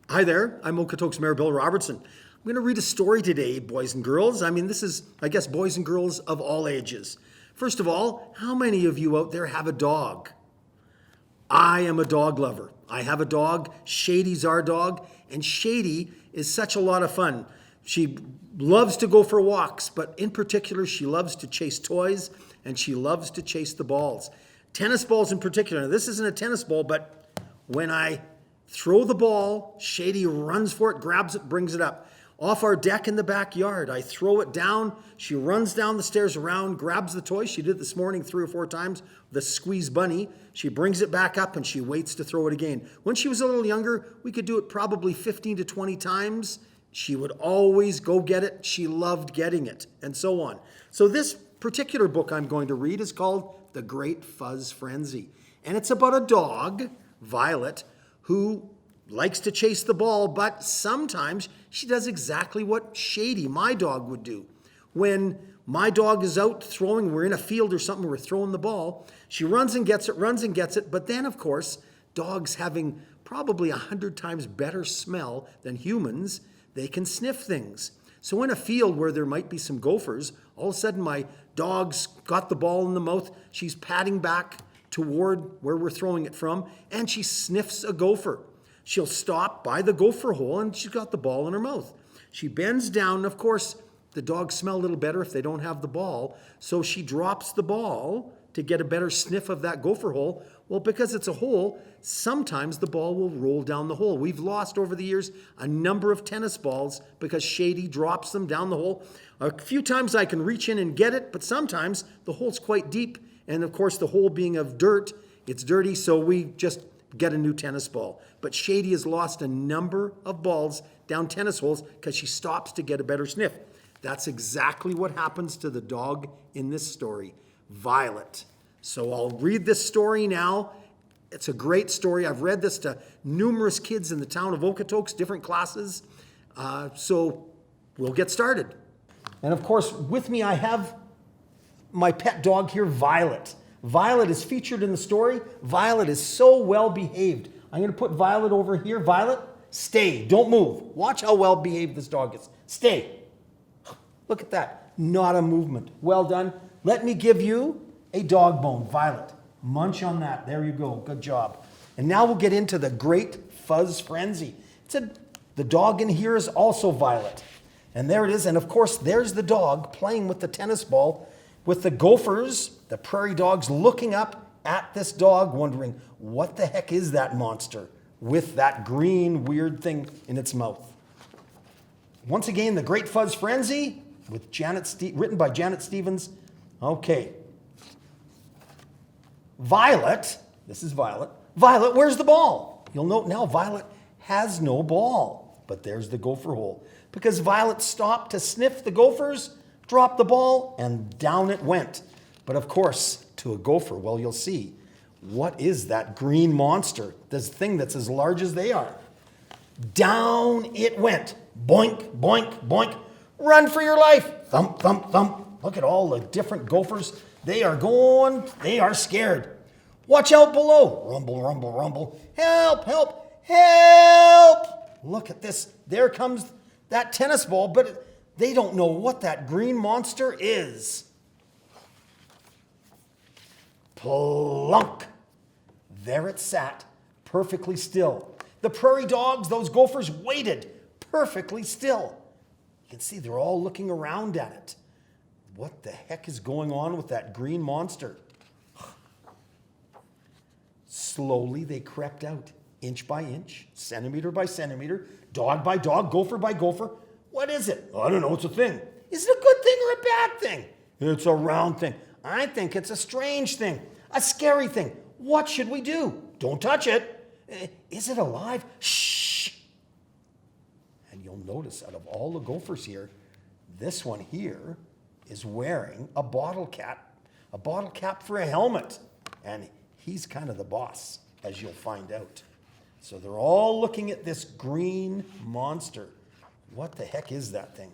Hi there, I'm Okotoks Mayor Bill Robertson. I'm going to read a story today, boys and girls. This is, boys and girls of all ages. First of all, how many of you out there have a dog? I am a dog lover. I have a dog. Shady's our dog, and Shady is such a lot of fun. She loves to go for walks, but in particular, she loves to chase toys, and she loves to chase the balls. Tennis balls in particular. Now, this isn't a tennis ball, but when I throw the ball, Shady runs for it, grabs it, brings it up. Off our deck in the backyard, I throw it down. She runs down the stairs around, grabs the toy. She did this morning 3 or 4 times, the squeeze bunny. She brings it back up and she waits to throw it again. When she was a little younger, we could do it probably 15 to 20 times. She would always go get it. She loved getting it, and so on. So this particular book I'm going to read is called The Great Fuzz Frenzy. And it's about a dog, Violet, who likes to chase the ball, but sometimes she does exactly what Shady, my dog, would do. When my dog is out throwing, we're in a field or something, we're throwing the ball, she runs and gets it, but then, of course, dogs having probably 100 times better smell than humans, they can sniff things. So in a field where there might be some gophers, all of a sudden my dog's got the ball in the mouth, she's patting back toward where we're throwing it from, and she sniffs a gopher. She'll stop by the gopher hole, and she's got the ball in her mouth. She bends down, and of course, the dogs smell a little better if they don't have the ball, so she drops the ball to get a better sniff of that gopher hole. Well, because it's a hole, sometimes the ball will roll down the hole. We've lost over the years a number of tennis balls because Shady drops them down the hole. A few times I can reach in and get it, but sometimes the hole's quite deep. And of course, the hole being of dirt, it's dirty, so we just get a new tennis ball. But Shady has lost a number of balls down tennis holes because she stops to get a better sniff. That's exactly what happens to the dog in this story, Violet. So I'll read this story now. It's a great story. I've read this to numerous kids in the town of Okotoks, different classes. So we'll get started. And of course, with me I have my pet dog here, Violet. Violet is featured in the story. Violet is so well behaved. I'm going to put Violet over here. Violet, stay. Don't move. Watch how well behaved this dog is. Stay. Look at that. Not a movement. Well done. Let me give you a dog bone. Violet, munch on that. There you go. Good job. And now we'll get into the Great Fuzz Frenzy. The dog in here is also Violet. And there it is. And of course, there's the dog playing with the tennis ball, with the gophers, the prairie dogs, looking up at this dog, wondering, what the heck is that monster with that green weird thing in its mouth? Once again, The Great Fuzz Frenzy, with written by Janet Stevens. Okay. Violet, this is Violet. Violet, where's the ball? You'll note now Violet has no ball, but there's the gopher hole. Because Violet stopped to sniff the gophers, dropped the ball, and down it went. But of course, to a gopher, well, you'll see. What is that green monster? This thing that's as large as they are. Down it went. Boink, boink, boink. Run for your life. Thump, thump, thump. Look at all the different gophers. They are scared. Watch out below. Rumble, rumble, rumble. Help, help, help. Look at this. There comes that tennis ball, but they don't know what that green monster is. Plunk. There it sat, perfectly still. The prairie dogs, those gophers, waited perfectly still. You can see they're all looking around at it. What the heck is going on with that green monster? Slowly they crept out, inch by inch, centimeter by centimeter, dog by dog, gopher by gopher. What is it? I don't know, it's a thing. Is it a good thing or a bad thing? It's a round thing. I think it's a strange thing, a scary thing. What should we do? Don't touch it. Is it alive? Shh. And you'll notice out of all the gophers here, this one here is wearing a bottle cap for a helmet. And he's kind of the boss, as you'll find out. So they're all looking at this green monster. What the heck is that thing?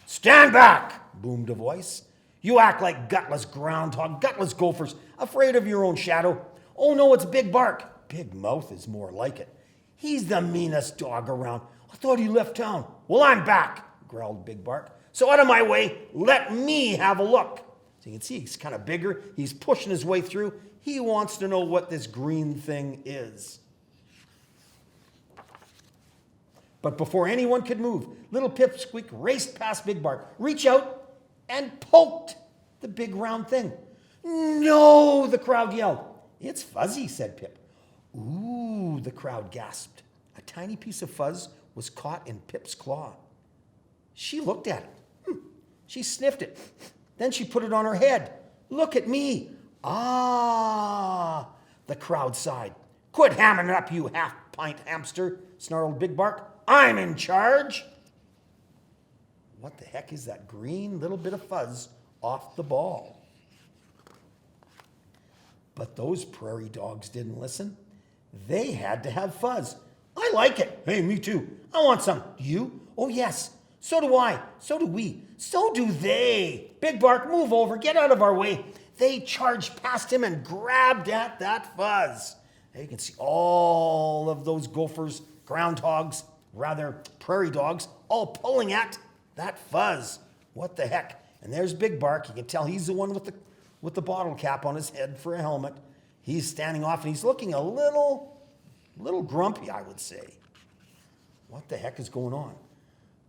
Stand back, boomed a voice. You act like gutless groundhog, gutless gophers, afraid of your own shadow. Oh no, it's Big Bark. Big Mouth is more like it. He's the meanest dog around. I thought he left town. Well, I'm back, growled Big Bark. So out of my way, let me have a look. So you can see he's kind of bigger. He's pushing his way through. He wants to know what this green thing is. But before anyone could move, little Pipsqueak raced past Big Bark, reached out, and poked the big round thing. No, the crowd yelled. It's Fuzzy, said Pip. Ooh, the crowd gasped. A tiny piece of fuzz was caught in Pip's claw. She looked at it. She sniffed it. Then she put it on her head. Look at me. Ah, the crowd sighed. Quit hamming it up, you half-pint hamster, snarled Big Bark. I'm in charge. What the heck is that green little bit of fuzz off the ball? But those prairie dogs didn't listen. They had to have fuzz. I like it. Hey, me too. I want some. Do you? Oh, yes. So do I. So do we. So do they. Big Bark, move over. Get out of our way. They charged past him and grabbed at that fuzz. There you can see all of those gophers, groundhogs, rather prairie dogs, all pulling at that fuzz. What the heck? And there's Big Bark. You can tell he's the one with the bottle cap on his head for a helmet. He's standing off and he's looking a little grumpy, I would say. What the heck is going on?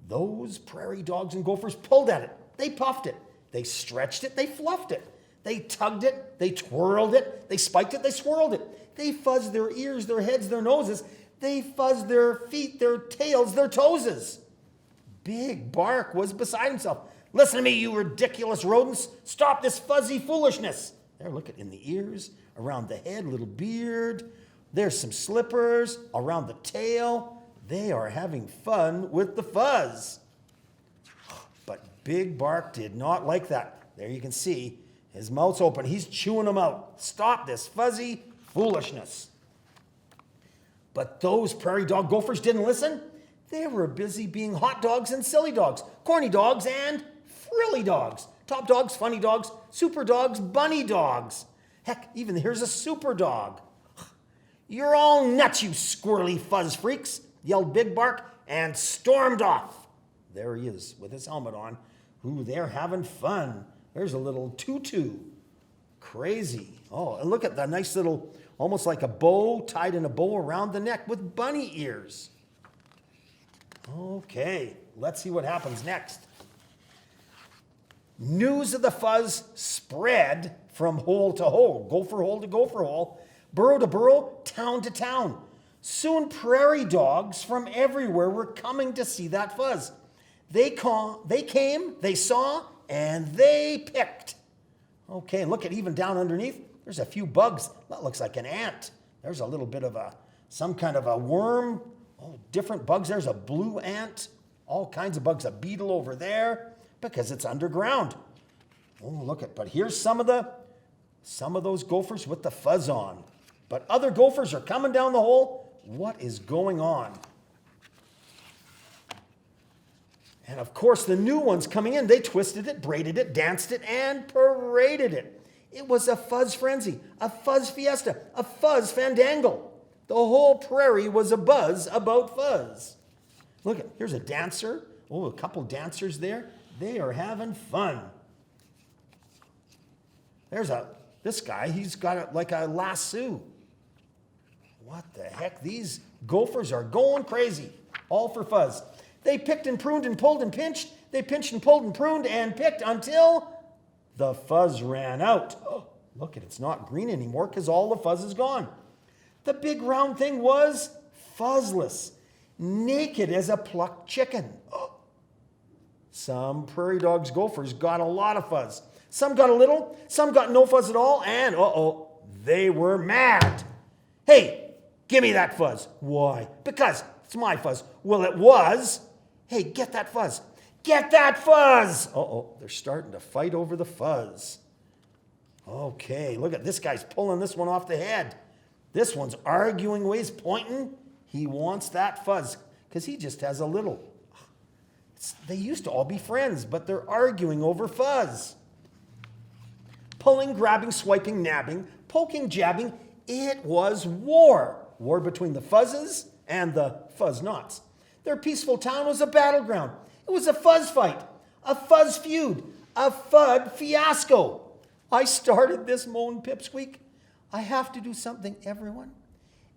Those prairie dogs and gophers pulled at it. They puffed it. They stretched it. They fluffed it. They tugged it. They twirled it. They spiked it. They swirled it. They fuzzed their ears, their heads, their noses. They fuzzed their feet, their tails, their toeses. Big Bark was beside himself. Listen to me, you ridiculous rodents. Stop this fuzzy foolishness. There, look at in the ears, around the head, little beard. There's some slippers around the tail. They are having fun with the fuzz. But Big Bark did not like that. There you can see his mouth's open. He's chewing them out. Stop this fuzzy foolishness. But those prairie dog gophers didn't listen. They were busy being hot dogs and silly dogs, corny dogs and frilly dogs, top dogs, funny dogs, super dogs, bunny dogs. Heck, even here's a super dog. You're all nuts, you squirrely fuzz freaks, yelled Big Bark and stormed off. There he is with his helmet on. Ooh, they're having fun. There's a little tutu. Crazy. Oh, and look at that nice little, almost like a bow, tied in a bow around the neck with bunny ears. Okay, let's see what happens next. News of the fuzz spread from hole to hole, gopher hole to gopher hole, burrow to burrow, town to town. Soon prairie dogs from everywhere were coming to see that fuzz. They came, they saw, and they picked. Okay, and look at even down underneath. There's a few bugs. That looks like an ant. There's a little bit of some kind of a worm. Oh, different bugs. There's a blue ant. All kinds of bugs. A beetle over there because it's underground. Oh, look at. But here's some of those gophers with the fuzz on. But other gophers are coming down the hole. What is going on? And of course, the new ones coming in, they twisted it, braided it, danced it, and paraded it. It was a fuzz frenzy, a fuzz fiesta, a fuzz fandangle. The whole prairie was abuzz about fuzz. Look, here's a dancer. Oh, a couple dancers there. They are having fun. There's this guy. He's got like a lasso. What the heck? These gophers are going crazy. All for fuzz. They picked and pruned and pulled and pinched. They pinched and pulled and pruned and picked until the fuzz ran out. Oh, look, it's not green anymore because all the fuzz is gone. The big round thing was fuzzless, naked as a plucked chicken. Oh. Some prairie dogs, gophers got a lot of fuzz. Some got a little, some got no fuzz at all, and they were mad. Hey, give me that fuzz. Why? Because it's my fuzz. Well, it was. Hey, get that fuzz. Get that fuzz. They're starting to fight over the fuzz. Okay, look at this guy's pulling this one off the head. This one's arguing away, he's pointing. He wants that fuzz because he just has a little. They used to all be friends, but they're arguing over fuzz. Pulling, grabbing, swiping, nabbing, poking, jabbing. It was war. War between the fuzzes and the Fuzz Knots. Their peaceful town was a battleground. It was a fuzz fight, a fuzz feud, a FUD fiasco. I started this, moaned Pipsqueak. I have to do something, everyone.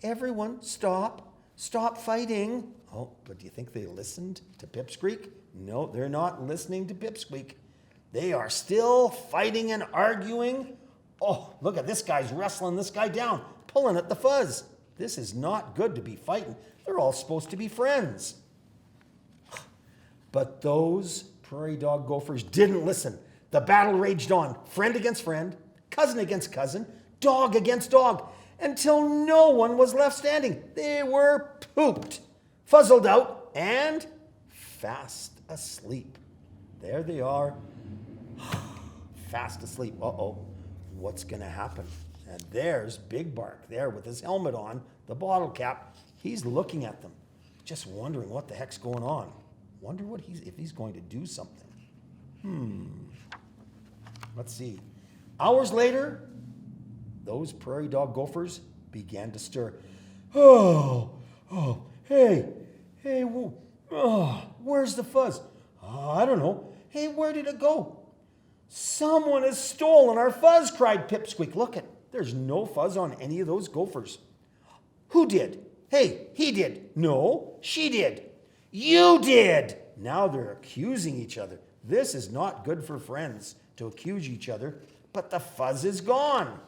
Everyone, stop. Stop fighting. Oh, but do you think they listened to Pipsqueak? No, they're not listening to Pipsqueak. They are still fighting and arguing. Oh, look at this guy's wrestling this guy down, pulling at the Fuzz. This is not good to be fighting. They're all supposed to be friends. But those prairie dog gophers didn't listen. The battle raged on, friend against friend, cousin against cousin, dog against dog, until no one was left standing. They were pooped, fuzzled out, and fast asleep. There they are, fast asleep. Uh-oh, what's going to happen? And there's Big Bark there with his helmet on, the bottle cap. He's looking at them, just wondering what the heck's going on. Wonder if he's going to do something. Let's see. Hours later, those prairie dog gophers began to stir. Hey, where's the Fuzz? I don't know. Hey, where did it go? Someone has stolen our Fuzz, cried Pipsqueak. Look, there's no Fuzz on any of those gophers. Who did? Hey, he did. No, she did. You did. Now they're accusing each other. This is not good for friends to accuse each other, but the Fuzz is gone.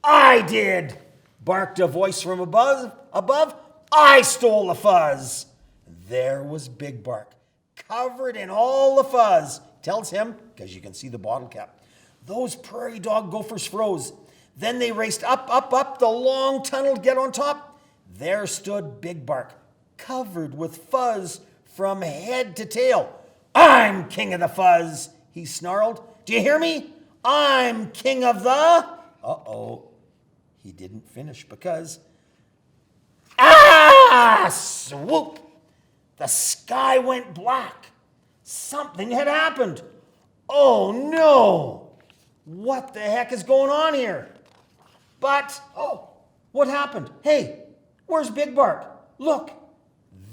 I did, barked a voice from above. I stole the Fuzz. There was Big Bark, covered in all the Fuzz. Tells him, because you can see the bottle cap. Those prairie dog gophers froze. Then they raced up the long tunnel to get on top. There stood Big Bark, covered with Fuzz from head to tail. I'm king of the Fuzz, he snarled. Do you hear me? I'm king of the... Uh-oh. He didn't finish because... Swoop! The sky went black. Something had happened. Oh, no! What the heck is going on here? But, what happened? Hey, where's Big Bark? Look,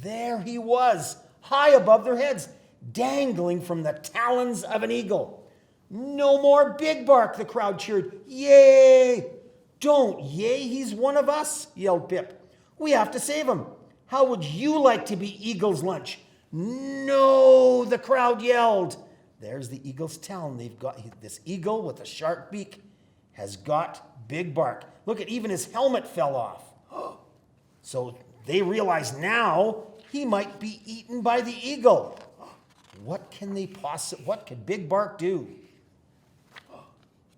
there he was, high above their heads, dangling from the talons of an eagle. No more Big Bark, the crowd cheered. Yay! Don't yay, he's one of us, yelled Pip. We have to save him. How would you like to be Eagle's lunch? No, the crowd yelled. There's the eagle's talon. They've got this eagle with a sharp beak has got Big Bark. Look at even his helmet fell off. So they realize now he might be eaten by the eagle. What could Big Bark do?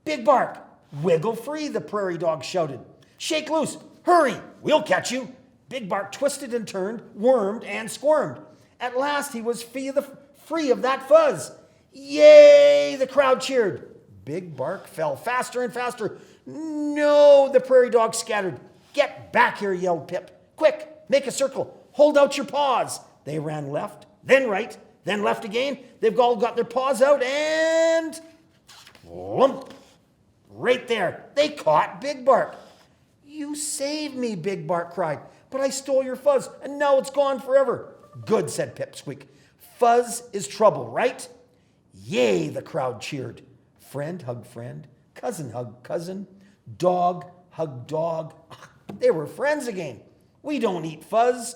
Big Bark, wiggle free, the prairie dog shouted. Shake loose, hurry, we'll catch you. Big Bark twisted and turned, wormed and squirmed. At last he was free of that Fuzz. Yay, the crowd cheered. Big Bark fell faster and faster. No, the prairie dog scattered. Get back here, yelled Pip. Quick, make a circle. Hold out your paws. They ran left, then right, then left again. They've all got their paws out and... Lump! Right there, they caught Big Bark. You saved me, Big Bark cried. But I stole your Fuzz, and now it's gone forever. Good, said Pipsqueak. Fuzz is trouble, right? Yay, the crowd cheered. Friend hugged friend, cousin hugged cousin, dog hugged dog. They were friends again. We don't eat Fuzz.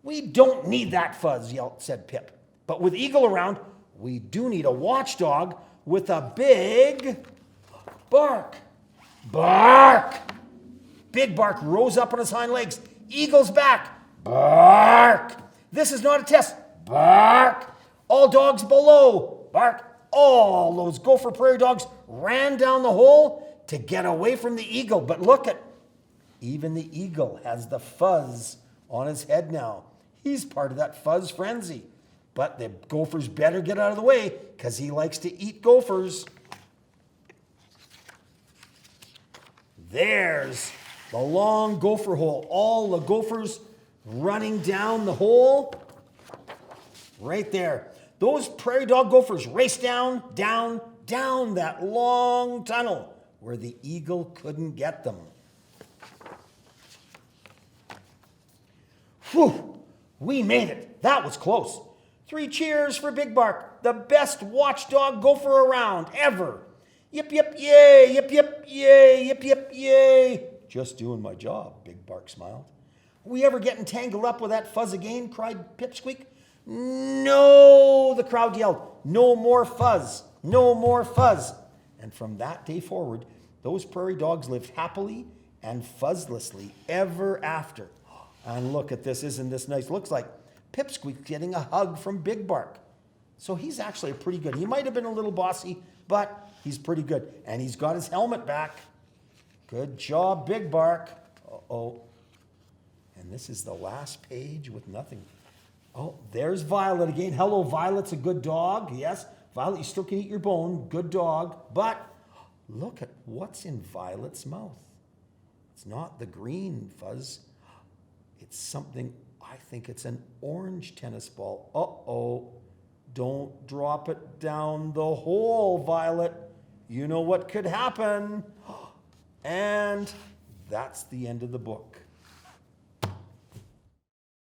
We don't need that Fuzz, said Pip. But with Eagle around, we do need a watchdog with a big bark. Bark! Big Bark rose up on his hind legs. Eagle's back. Bark! This is not a test. Bark! All dogs below. Bark! All those gopher prairie dogs ran down the hole to get away from the eagle. But look at, even the eagle has the Fuzz on his head now. He's part of that Fuzz frenzy. But the gophers better get out of the way because he likes to eat gophers. There's the long gopher hole. All the gophers running down the hole. Right there. Those prairie dog gophers race down that long tunnel where the eagle couldn't get them. Whew, we made it. That was close. 3 cheers for Big Bark, the best watchdog gopher around ever. Yip, yip, yay, yip, yip, yay, yip, yip, yay. Just doing my job, Big Bark smiled. Are we ever getting tangled up with that Fuzz again? Cried Pipsqueak. No, the crowd yelled. No more Fuzz, no more Fuzz. And from that day forward, those prairie dogs lived happily and fuzzlessly ever after. And look at this, isn't this nice? Looks like Pipsqueak getting a hug from Big Bark. So he's actually pretty good. He might have been a little bossy, but he's pretty good. And he's got his helmet back. Good job, Big Bark. Uh-oh. And this is the last page with nothing. Oh, there's Violet again. Hello, Violet's a good dog. Yes, Violet, you still can eat your bone. Good dog. But look at what's in Violet's mouth. It's not the green Fuzz. It's something, I think it's an orange tennis ball. Uh-oh. Don't drop it down the hole, Violet. You know what could happen. And that's the end of the book.